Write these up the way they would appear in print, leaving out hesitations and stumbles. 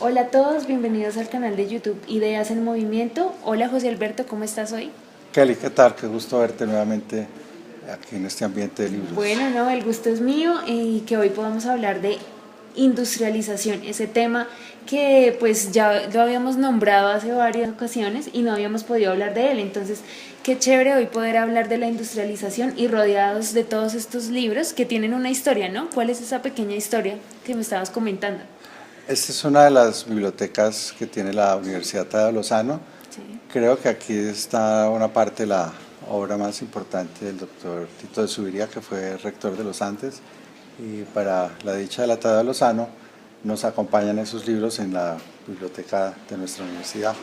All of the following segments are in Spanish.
Hola a todos, bienvenidos al canal de YouTube Ideas en Movimiento. Hola José Alberto, ¿cómo estás hoy? Kelly, ¿qué tal? Qué gusto verte nuevamente aquí en este ambiente de libros. Bueno, no, el gusto es mío y que hoy podamos hablar de industrialización, ese tema que pues ya lo habíamos nombrado hace varias ocasiones y no habíamos podido hablar de él. Entonces, qué chévere hoy poder hablar de la industrialización y rodeados de todos estos libros que tienen una historia, ¿no? ¿Cuál es esa pequeña historia que me estabas comentando? Esta es una de las bibliotecas que tiene la Universidad de Lozano. Sí. Creo que aquí está una parte de la obra más importante del doctor Tito de Subiría, que fue rector de los Andes, y para la dicha de la Tadeo Lozano nos acompañan esos libros en la biblioteca de nuestra universidad.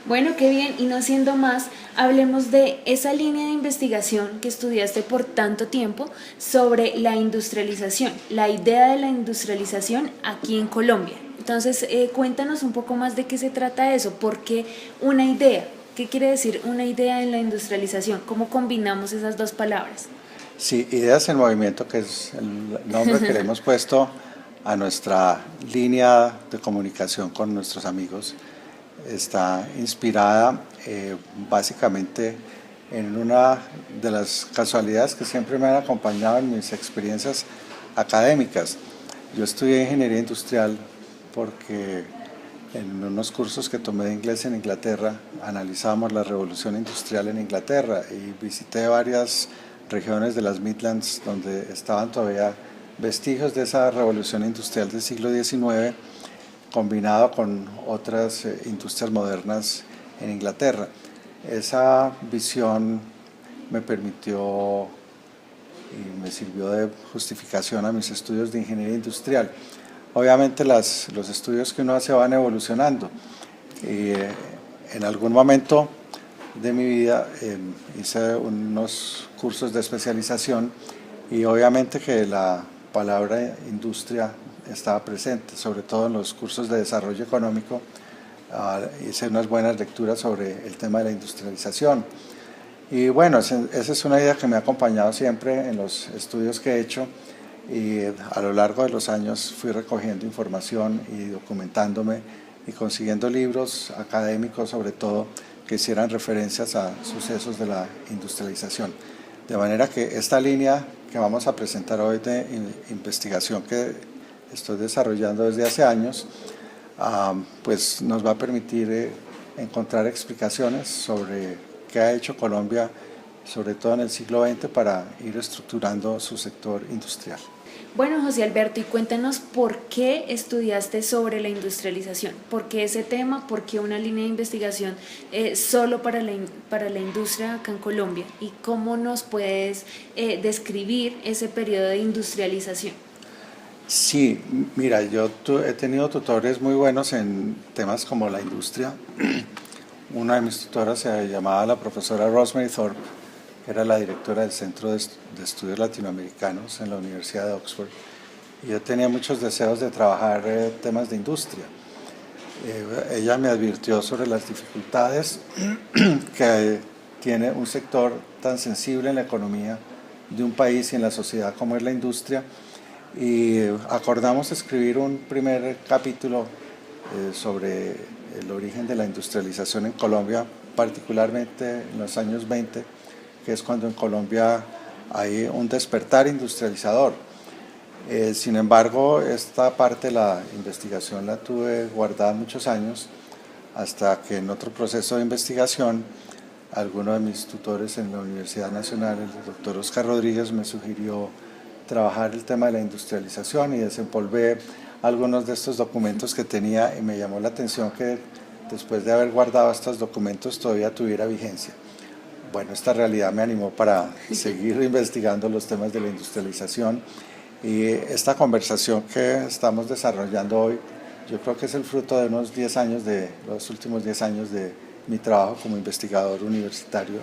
Bueno, qué bien, y no siendo más, hablemos de esa línea de investigación que estudiaste por tanto tiempo sobre la industrialización, la idea de la industrialización aquí en Colombia. Entonces, cuéntanos un poco más de qué se trata eso, por qué una idea, qué quiere decir una idea en la industrialización, cómo combinamos esas dos palabras. Sí, Ideas en Movimiento, que es el nombre que le hemos puesto a nuestra línea de comunicación con nuestros amigos, está inspirada básicamente en una de las casualidades que siempre me han acompañado en mis experiencias académicas. Yo estudié ingeniería industrial porque en unos cursos que tomé de inglés en Inglaterra analizábamos la revolución industrial en Inglaterra y visité varias regiones de las Midlands donde estaban todavía vestigios de esa revolución industrial del siglo XIX combinado con otras industrias modernas en Inglaterra. Esa visión me permitió y me sirvió de justificación a mis estudios de ingeniería industrial. Obviamente los estudios que uno hace van evolucionando y en algún momento de mi vida hice unos cursos de especialización y obviamente que la palabra industria estaba presente, sobre todo en los cursos de desarrollo económico. Hice unas buenas lecturas sobre el tema de la industrialización. Y bueno, esa es una idea que me ha acompañado siempre en los estudios que he hecho y a lo largo de los años fui recogiendo información y documentándome y consiguiendo libros académicos sobre todo que hicieran referencias a sucesos de la industrialización. De manera que esta línea que vamos a presentar hoy de investigación que estoy desarrollando desde hace años, pues nos va a permitir encontrar explicaciones sobre qué ha hecho Colombia, sobre todo en el siglo XX, para ir estructurando su sector industrial. Bueno, José Alberto, y cuéntanos por qué estudiaste sobre la industrialización, por qué ese tema, por qué una línea de investigación solo para la industria acá en Colombia y cómo nos puedes describir ese periodo de industrialización. Sí, mira, yo he tenido tutores muy buenos en temas como la industria. Una de mis tutoras se llamaba la profesora Rosemary Thorpe, que era la directora del Centro de Estudios Latinoamericanos en la Universidad de Oxford. Y yo tenía muchos deseos de trabajar temas de industria. Ella me advirtió sobre las dificultades que tiene un sector tan sensible en la economía de un país y en la sociedad como es la industria, y acordamos escribir un primer capítulo sobre el origen de la industrialización en Colombia, particularmente en los años 20, que es cuando en Colombia hay un despertar industrializador. Sin embargo, esta parte de la investigación la tuve guardada muchos años, hasta que en otro proceso de investigación, alguno de mis tutores en la Universidad Nacional, el doctor Oscar Rodríguez, me sugirió trabajar el tema de la industrialización y desempolvé algunos de estos documentos que tenía y me llamó la atención que después de haber guardado estos documentos todavía tuviera vigencia. Bueno, esta realidad me animó para seguir investigando los temas de la industrialización y esta conversación que estamos desarrollando hoy yo creo que es el fruto de unos 10 años, de los últimos 10 años de mi trabajo como investigador universitario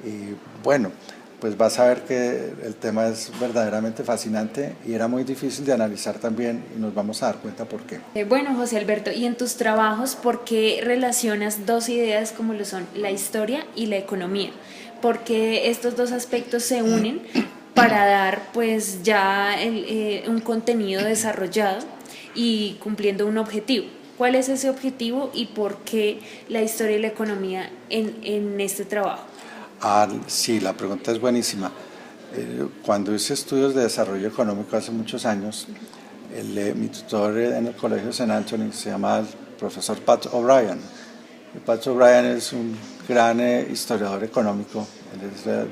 y bueno, pues vas a ver que el tema es verdaderamente fascinante y era muy difícil de analizar también y nos vamos a dar cuenta por qué. Bueno, José Alberto, y en tus trabajos, ¿por qué relacionas dos ideas como lo son la historia y la economía? Porque estos dos aspectos se unen para dar pues ya un contenido desarrollado y cumpliendo un objetivo. ¿Cuál es ese objetivo y por qué la historia y la economía en este trabajo? Sí, la pregunta es buenísima. Cuando hice estudios de desarrollo económico hace muchos años, mi tutor en el Colegio St. Anthony se llama el profesor Pat O'Brien. Pat O'Brien es un gran historiador económico.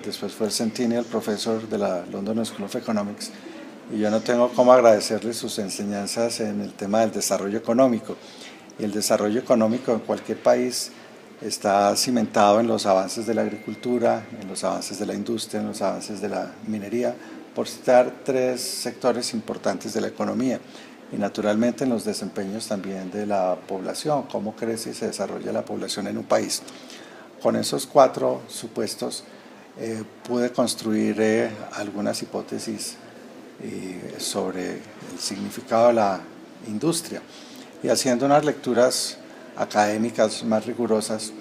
Después fue el Centennial Professor de la London School of Economics. Y yo no tengo cómo agradecerle sus enseñanzas en el tema del desarrollo económico. Y el desarrollo económico en cualquier país está cimentado en los avances de la agricultura, en los avances de la industria, en los avances de la minería, por citar tres sectores importantes de la economía. Y naturalmente en los desempeños también de la población, cómo crece y se desarrolla la población en un país. Con esos cuatro supuestos pude construir algunas hipótesis sobre el significado de la industria. Y haciendo unas lecturas académicas más rigurosas,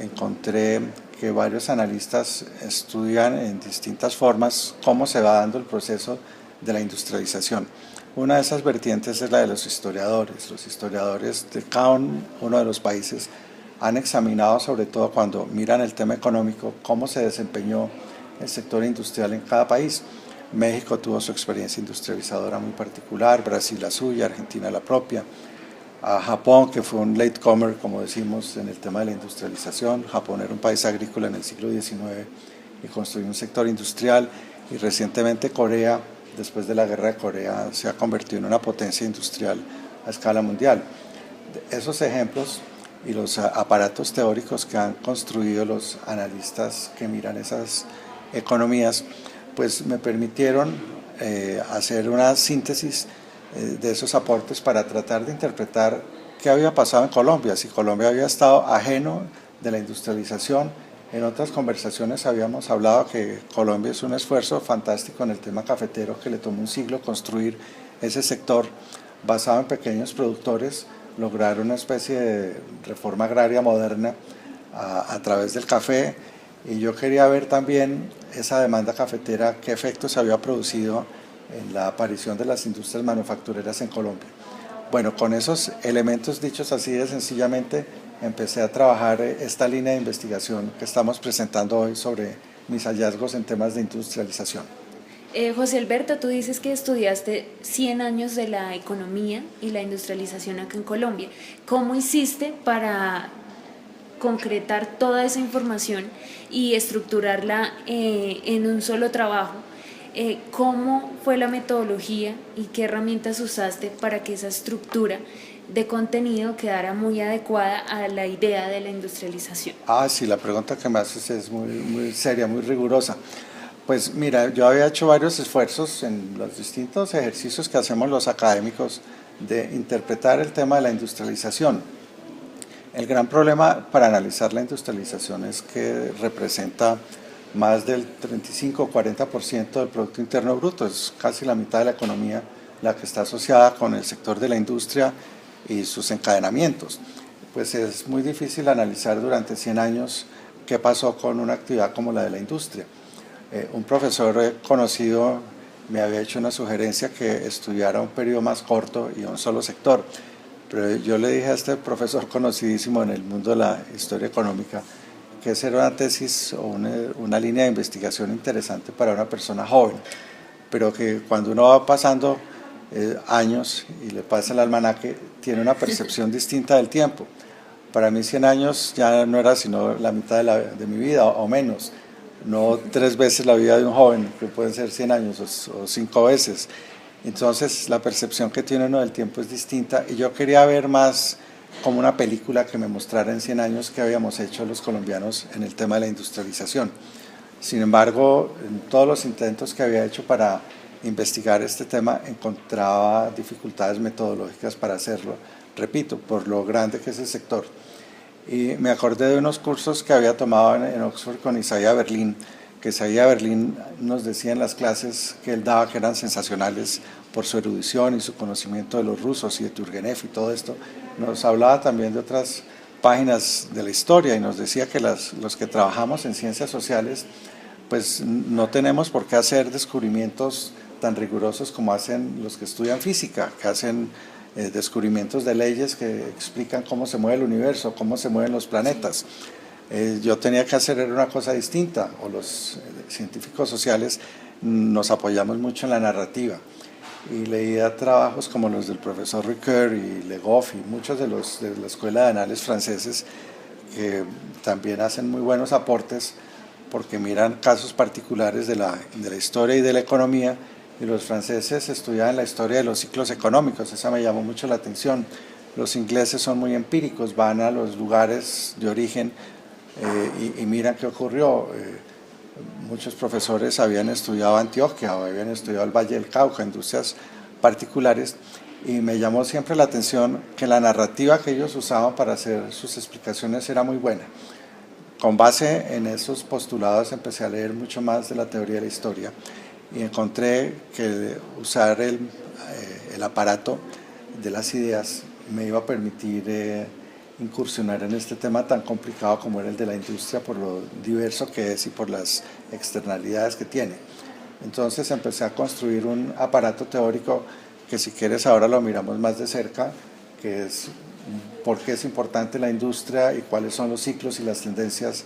encontré que varios analistas estudian en distintas formas cómo se va dando el proceso de la industrialización. Una de esas vertientes es la de los historiadores. Los historiadores de cada uno de los países han examinado, sobre todo cuando miran el tema económico, cómo se desempeñó el sector industrial en cada país. México tuvo su experiencia industrializadora muy particular, Brasil la suya, Argentina la propia. A Japón, que fue un latecomer, como decimos, en el tema de la industrialización. Japón era un país agrícola en el siglo XIX y construyó un sector industrial. Y recientemente Corea, después de la guerra de Corea, se ha convertido en una potencia industrial a escala mundial. Esos ejemplos y los aparatos teóricos que han construido los analistas que miran esas economías, pues me permitieron hacer una síntesis de esos aportes para tratar de interpretar qué había pasado en Colombia, si Colombia había estado ajeno de la industrialización. En otras conversaciones habíamos hablado que Colombia es un esfuerzo fantástico en el tema cafetero, que le tomó un siglo construir ese sector basado en pequeños productores, lograr una especie de reforma agraria moderna a través del café. Y yo quería ver también esa demanda cafetera, qué efectos había producido en la aparición de las industrias manufactureras en Colombia. Bueno, con esos elementos dichos así de sencillamente, empecé a trabajar esta línea de investigación que estamos presentando hoy sobre mis hallazgos en temas de industrialización. José Alberto, tú dices que estudiaste 100 años de la economía y la industrialización acá en Colombia. ¿Cómo hiciste para concretar toda esa información y estructurarla en un solo trabajo? ¿Cómo fue la metodología y qué herramientas usaste para que esa estructura de contenido quedara muy adecuada a la idea de la industrialización? Sí, la pregunta que me haces es muy seria, muy rigurosa. Pues mira, yo había hecho varios esfuerzos en los distintos ejercicios que hacemos los académicos de interpretar el tema de la industrialización. El gran problema para analizar la industrialización es que representa más del 35 o 40% del Producto Interno Bruto, es casi la mitad de la economía la que está asociada con el sector de la industria y sus encadenamientos. Pues es muy difícil analizar durante 100 años qué pasó con una actividad como la de la industria. Un profesor conocido me había hecho una sugerencia que estudiara un periodo más corto y un solo sector, pero yo le dije a este profesor conocidísimo en el mundo de la historia económica que esa era una tesis o una línea de investigación interesante para una persona joven, pero que cuando uno va pasando años y le pasa el almanaque, tiene una percepción distinta del tiempo. Para mí 100 años ya no era sino la mitad de mi vida o menos, no 3 veces la vida de un joven, que pueden ser 100 años o 5 veces. Entonces la percepción que tiene uno del tiempo es distinta y yo quería ver más como una película que me mostrara en 100 años qué habíamos hecho los colombianos en el tema de la industrialización. Sin embargo, en todos los intentos que había hecho para investigar este tema encontraba dificultades metodológicas para hacerlo, repito, por lo grande que es el sector. Y me acordé de unos cursos que había tomado en Oxford con Isaiah Berlin, que Isaiah Berlin nos decía en las clases que él daba que eran sensacionales por su erudición y su conocimiento de los rusos y de Turgenev y todo esto. Nos hablaba también de otras páginas de la historia y nos decía que los que trabajamos en ciencias sociales pues no tenemos por qué hacer descubrimientos tan rigurosos como hacen los que estudian física, que hacen descubrimientos de leyes que explican cómo se mueve el universo, cómo se mueven los planetas. Yo tenía que hacer una cosa distinta, o los científicos sociales nos apoyamos mucho en la narrativa, y leía trabajos como los del profesor Ricoeur y Le Goff y muchos de la Escuela de Anales franceses, que también hacen muy buenos aportes porque miran casos particulares de la historia y de la economía, y los franceses estudiaban la historia de los ciclos económicos. Esa me llamó mucho la atención. Los ingleses son muy empíricos, van a los lugares de origen y miran qué ocurrió. Muchos profesores habían estudiado Antioquia o habían estudiado el Valle del Cauca, industrias particulares, y me llamó siempre la atención que la narrativa que ellos usaban para hacer sus explicaciones era muy buena. Con base en esos postulados empecé a leer mucho más de la teoría de la historia y encontré que usar el aparato de las ideas me iba a permitir incursionar en este tema tan complicado como era el de la industria, por lo diverso que es y por las externalidades que tiene. Entonces empecé a construir un aparato teórico que, si quieres, ahora lo miramos más de cerca, que es por qué es importante la industria y cuáles son los ciclos y las tendencias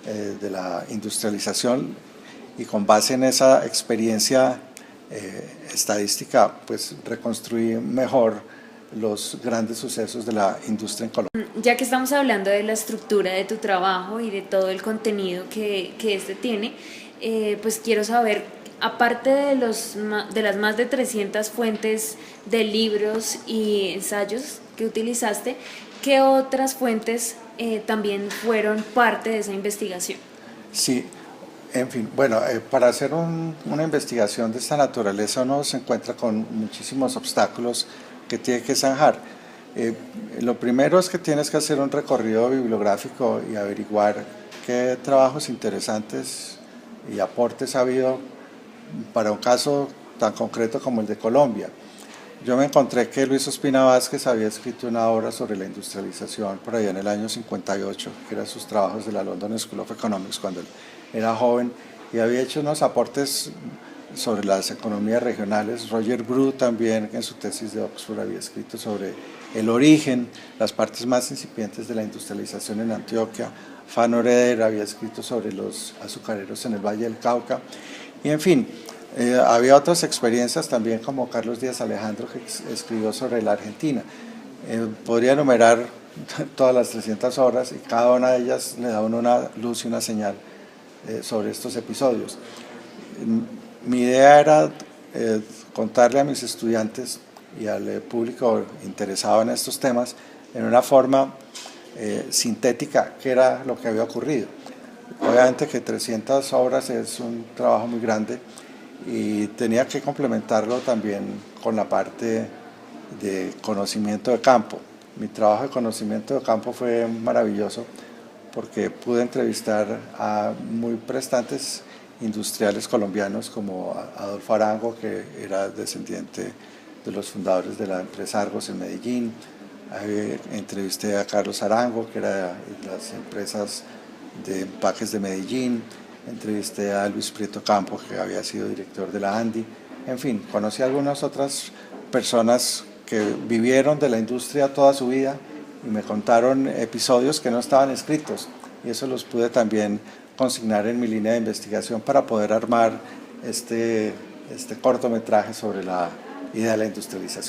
de la industrialización, y con base en esa experiencia estadística pues reconstruí mejor los grandes sucesos de la industria en Colombia. Ya que estamos hablando de la estructura de tu trabajo y de todo el contenido que este tiene, pues quiero saber, aparte de las más de 300 fuentes de libros y ensayos que utilizaste, ¿qué otras fuentes también fueron parte de esa investigación? Sí, en fin, bueno, para hacer una investigación de esta naturaleza uno se encuentra con muchísimos obstáculos que tiene que zanjar. Lo primero es que tienes que hacer un recorrido bibliográfico y averiguar qué trabajos interesantes y aportes ha habido para un caso tan concreto como el de Colombia. Yo me encontré que Luis Ospina Vázquez había escrito una obra sobre la industrialización por allá en el año 58, que eran sus trabajos de la London School of Economics cuando él era joven, y había hecho unos aportes sobre las economías regionales. Roger Bru también, en su tesis de Oxford, había escrito sobre el origen, las partes más incipientes de la industrialización en Antioquia. Fano Eder había escrito sobre los azucareros en el Valle del Cauca, y en fin, había otras experiencias también, como Carlos Díaz Alejandro, que escribió sobre la Argentina. Podría enumerar todas las 300 horas, y cada una de ellas le da una luz y una señal sobre estos episodios. Mi idea era contarle a mis estudiantes y al público interesado en estos temas en una forma sintética qué era lo que había ocurrido. Obviamente que 300 obras es un trabajo muy grande y tenía que complementarlo también con la parte de conocimiento de campo. Mi trabajo de conocimiento de campo fue maravilloso porque pude entrevistar a muy prestantes industriales colombianos como Adolfo Arango, que era descendiente de los fundadores de la empresa Argos en Medellín. Entrevisté a Carlos Arango, que era de las empresas de empaques de Medellín. Entrevisté a Luis Prieto Campo, que había sido director de la ANDI. En fin, conocí a algunas otras personas que vivieron de la industria toda su vida y me contaron episodios que no estaban escritos, y eso los pude también consignar en mi línea de investigación para poder armar este cortometraje sobre la idea de la industrialización.